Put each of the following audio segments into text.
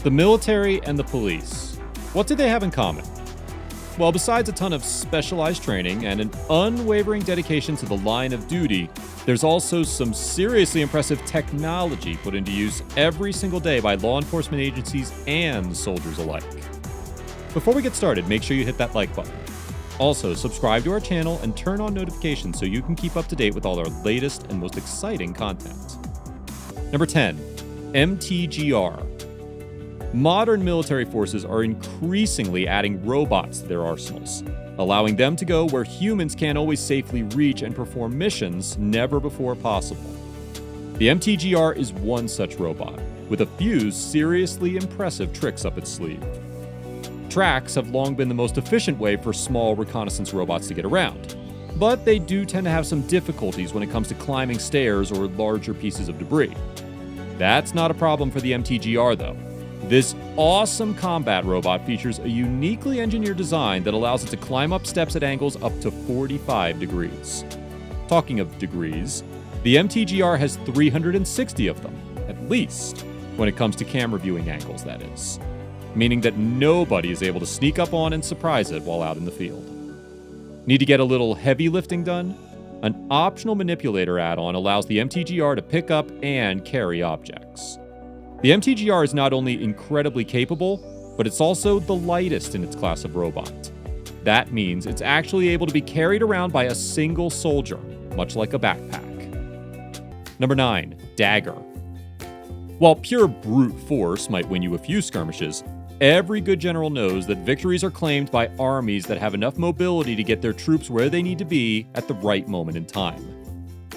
The military and the police. What do they have in common? Well, besides a ton of specialized training and an unwavering dedication to the line of duty, there's also some seriously impressive technology put into use every single day by law enforcement agencies and soldiers alike. Before we get started, make sure you hit that like button. Also, subscribe to our channel and turn on notifications so you can keep up to date with all our latest and most exciting content. Number 10, MTGR. Modern military forces are increasingly adding robots to their arsenals, allowing them to go where humans can't always safely reach and perform missions never before possible. The MTGR is one such robot, with a few seriously impressive tricks up its sleeve. Tracks have long been the most efficient way for small reconnaissance robots to get around, but they do tend to have some difficulties when it comes to climbing stairs or larger pieces of debris. That's not a problem for the MTGR though. This awesome combat robot features a uniquely engineered design that allows it to climb up steps at angles up to 45 degrees. Talking of degrees, the MTGR has 360 of them, at least, when it comes to camera viewing angles, that is. Meaning that nobody is able to sneak up on and surprise it while out in the field. Need to get a little heavy lifting done? An optional manipulator add-on allows the MTGR to pick up and carry objects. The MTGR is not only incredibly capable, but it's also the lightest in its class of robot. That means it's actually able to be carried around by a single soldier, much like a backpack. Number 9, Dagger. While pure brute force might win you a few skirmishes, every good general knows that victories are claimed by armies that have enough mobility to get their troops where they need to be at the right moment in time.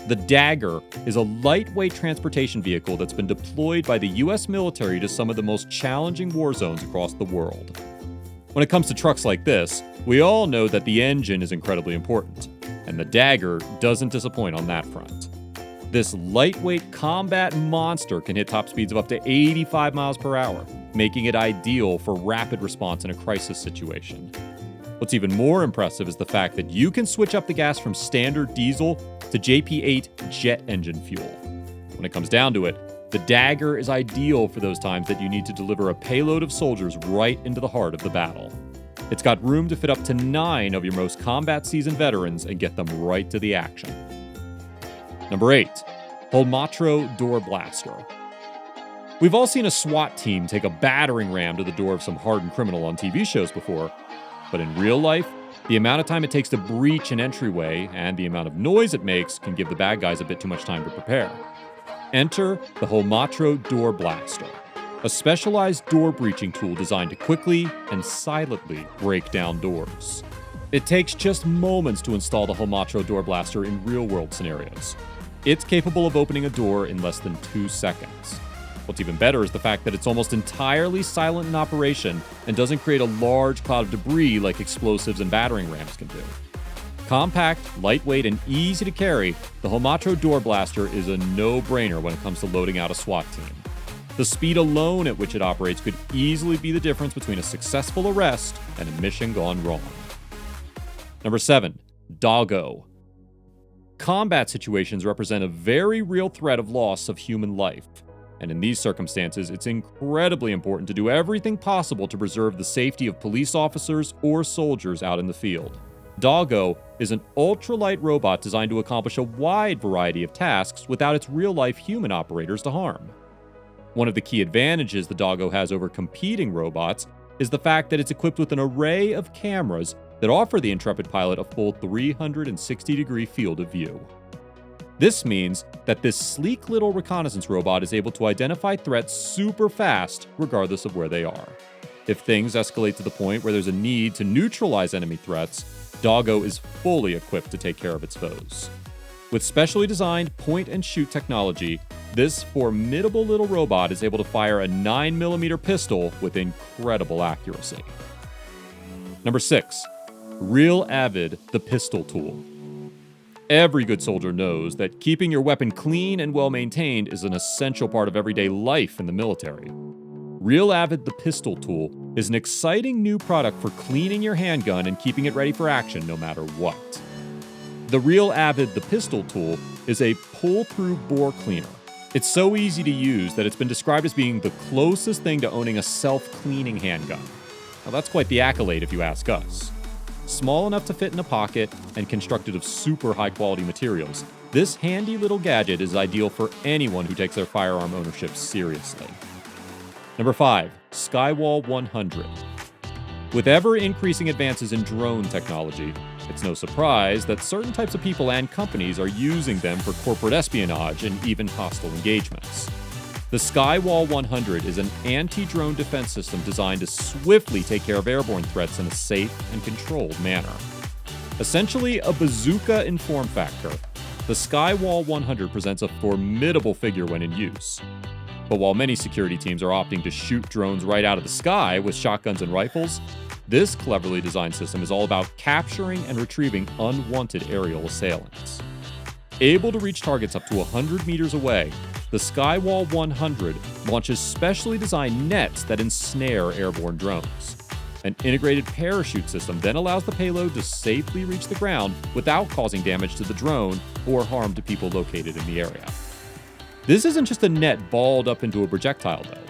The Dagger is a lightweight transportation vehicle that's been deployed by the US military to some of the most challenging war zones across the world. When it comes to trucks like this, we all know that the engine is incredibly important, and the Dagger doesn't disappoint on that front. This lightweight combat monster can hit top speeds of up to 85 miles per hour, making it ideal for rapid response in a crisis situation. What's even more impressive is the fact that you can switch up the gas from standard diesel to JP8 jet engine fuel. When it comes down to it, the Dagger is ideal for those times that you need to deliver a payload of soldiers right into the heart of the battle. It's got room to fit up to 9 of your most combat-seasoned veterans and get them right to the action. Number 8, Holmatro Door Blaster. We've all seen a SWAT team take a battering ram to the door of some hardened criminal on TV shows before, but in real life, the amount of time it takes to breach an entryway and the amount of noise it makes can give the bad guys a bit too much time to prepare. Enter the Holmatro Door Blaster, a specialized door breaching tool designed to quickly and silently break down doors. It takes just moments to install the Holmatro Door Blaster in real-world scenarios. It's capable of opening a door in less than 2 seconds. What's even better is the fact that it's almost entirely silent in operation and doesn't create a large cloud of debris like explosives and battering rams can do. Compact, lightweight, and easy to carry, the Holmatro Door Blaster is a no-brainer when it comes to loading out a SWAT team. The speed alone at which it operates could easily be the difference between a successful arrest and a mission gone wrong. Number 7, Doggo. Combat situations represent a very real threat of loss of human life. And in these circumstances, it's incredibly important to do everything possible to preserve the safety of police officers or soldiers out in the field. Doggo is an ultralight robot designed to accomplish a wide variety of tasks without its real-life human operators to harm. One of the key advantages the Doggo has over competing robots is the fact that it's equipped with an array of cameras that offer the intrepid pilot a full 360-degree field of view. This means that this sleek little reconnaissance robot is able to identify threats super fast, regardless of where they are. If things escalate to the point where there's a need to neutralize enemy threats, Doggo is fully equipped to take care of its foes. With specially designed point-and-shoot technology, this formidable little robot is able to fire a 9mm pistol with incredible accuracy. Number 6, Real Avid, the pistol tool. Every good soldier knows that keeping your weapon clean and well-maintained is an essential part of everyday life in the military. Real Avid the pistol tool is an exciting new product for cleaning your handgun and keeping it ready for action no matter what. The Real Avid the pistol tool is a pull-through bore cleaner. It's so easy to use that it's been described as being the closest thing to owning a self-cleaning handgun. Now that's quite the accolade if you ask us. Small enough to fit in a pocket and constructed of super high-quality materials, this handy little gadget is ideal for anyone who takes their firearm ownership seriously. Number 5. Skywall 100. With ever-increasing advances in drone technology, it's no surprise that certain types of people and companies are using them for corporate espionage and even hostile engagements. The Skywall 100 is an anti-drone defense system designed to swiftly take care of airborne threats in a safe and controlled manner. Essentially a bazooka in form factor, the Skywall 100 presents a formidable figure when in use. But while many security teams are opting to shoot drones right out of the sky with shotguns and rifles, this cleverly designed system is all about capturing and retrieving unwanted aerial assailants. Able to reach targets up to 100 meters away, the Skywall 100 launches specially designed nets that ensnare airborne drones. An integrated parachute system then allows the payload to safely reach the ground without causing damage to the drone or harm to people located in the area. This isn't just a net balled up into a projectile, though.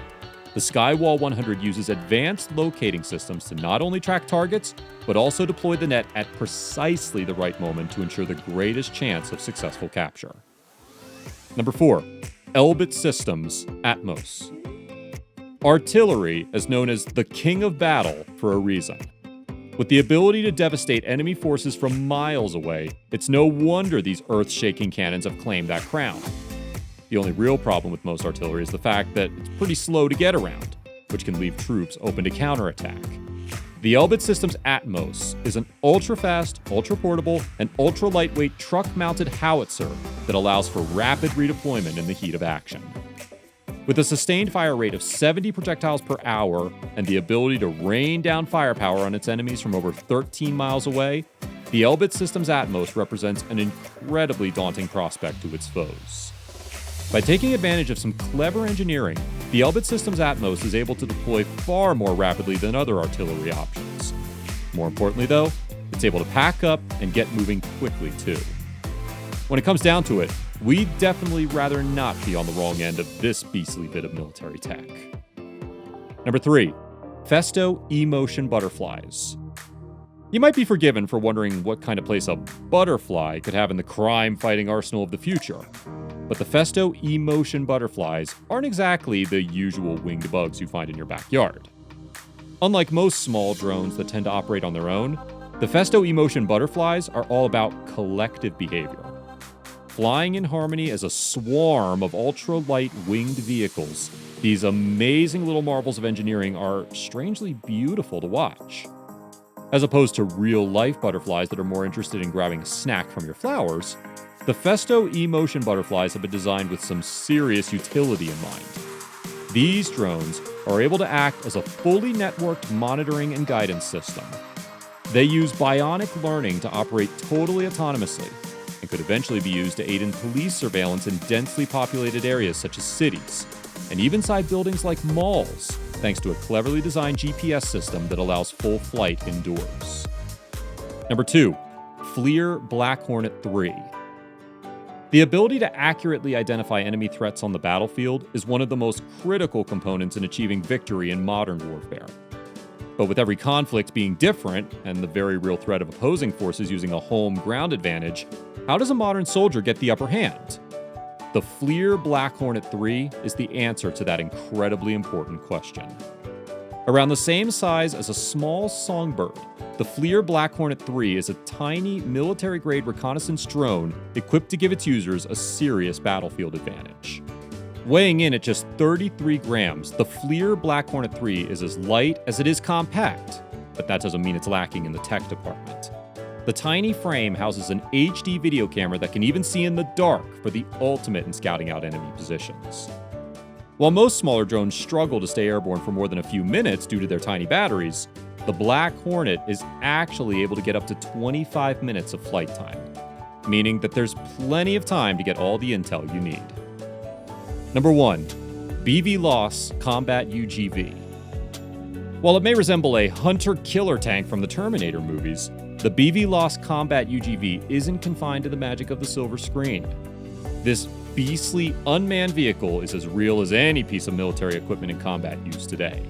The Skywall 100 uses advanced locating systems to not only track targets, but also deploy the net at precisely the right moment to ensure the greatest chance of successful capture. Number 4. Elbit Systems Atmos. Artillery is known as the king of battle for a reason. With the ability to devastate enemy forces from miles away, it's no wonder these earth-shaking cannons have claimed that crown. The only real problem with most artillery is the fact that it's pretty slow to get around, which can leave troops open to counterattack. The Elbit Systems Atmos is an ultra-fast, ultra-portable, and ultra-lightweight truck-mounted howitzer that allows for rapid redeployment in the heat of action. With a sustained fire rate of 70 projectiles per hour and the ability to rain down firepower on its enemies from over 13 miles away, the Elbit Systems Atmos represents an incredibly daunting prospect to its foes. By taking advantage of some clever engineering, the Elbit Systems Atmos is able to deploy far more rapidly than other artillery options. More importantly, though, it's able to pack up and get moving quickly, too. When it comes down to it, we'd definitely rather not be on the wrong end of this beastly bit of military tech. Number 3. Festo E-motion butterflies. You might be forgiven for wondering what kind of place a butterfly could have in the crime-fighting arsenal of the future. But the Festo E-motion butterflies aren't exactly the usual winged bugs you find in your backyard. Unlike most small drones that tend to operate on their own, the Festo E-motion butterflies are all about collective behavior. Flying in harmony as a swarm of ultra-light winged vehicles, these amazing little marvels of engineering are strangely beautiful to watch. As opposed to real-life butterflies that are more interested in grabbing a snack from your flowers, the Festo E-motion butterflies have been designed with some serious utility in mind. These drones are able to act as a fully networked monitoring and guidance system. They use bionic learning to operate totally autonomously, and could eventually be used to aid in police surveillance in densely populated areas such as cities, and even inside buildings like malls, thanks to a cleverly designed GPS system that allows full flight indoors. Number 2. FLIR Black Hornet 3. The ability to accurately identify enemy threats on the battlefield is one of the most critical components in achieving victory in modern warfare. But with every conflict being different, and the very real threat of opposing forces using a home ground advantage, how does a modern soldier get the upper hand? The FLIR Black Hornet 3 is the answer to that incredibly important question. Around the same size as a small songbird, the FLIR Black Hornet 3 is a tiny military-grade reconnaissance drone equipped to give its users a serious battlefield advantage. Weighing in at just 33 grams, the FLIR Black Hornet 3 is as light as it is compact, but that doesn't mean it's lacking in the tech department. The tiny frame houses an HD video camera that can even see in the dark for the ultimate in scouting out enemy positions. While most smaller drones struggle to stay airborne for more than a few minutes due to their tiny batteries, the Black Hornet is actually able to get up to 25 minutes of flight time, meaning that there's plenty of time to get all the intel you need. Number 1. BVLOS Combat UGV. While it may resemble a hunter-killer tank from the Terminator movies, the BVLOS Combat UGV isn't confined to the magic of the silver screen. This beastly unmanned vehicle is as real as any piece of military equipment in combat used today.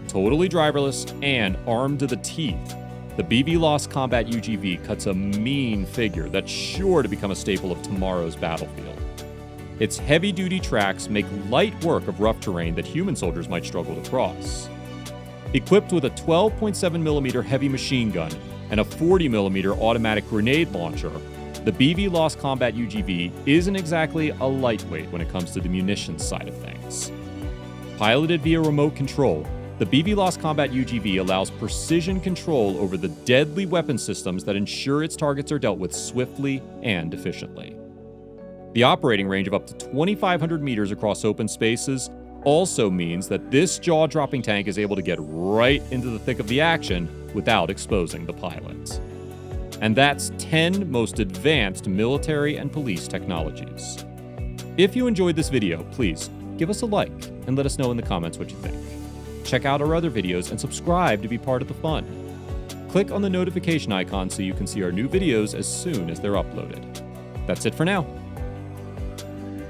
Totally driverless and armed to the teeth, the BVLOS Combat UGV cuts a mean figure that's sure to become a staple of tomorrow's battlefield. Its heavy-duty tracks make light work of rough terrain that human soldiers might struggle to cross. Equipped with a 12.7mm heavy machine gun and a 40mm automatic grenade launcher, the BVLOS Combat UGV isn't exactly a lightweight when it comes to the munitions side of things. Piloted via remote control, the BVLOS Combat UGV allows precision control over the deadly weapon systems that ensure its targets are dealt with swiftly and efficiently. The operating range of up to 2,500 meters across open spaces also means that this jaw-dropping tank is able to get right into the thick of the action without exposing the pilot. And that's 10 most advanced military and police technologies. If you enjoyed this video, please give us a like and let us know in the comments what you think. Check out our other videos and subscribe to be part of the fun. Click on the notification icon so you can see our new videos as soon as they're uploaded. That's it for now.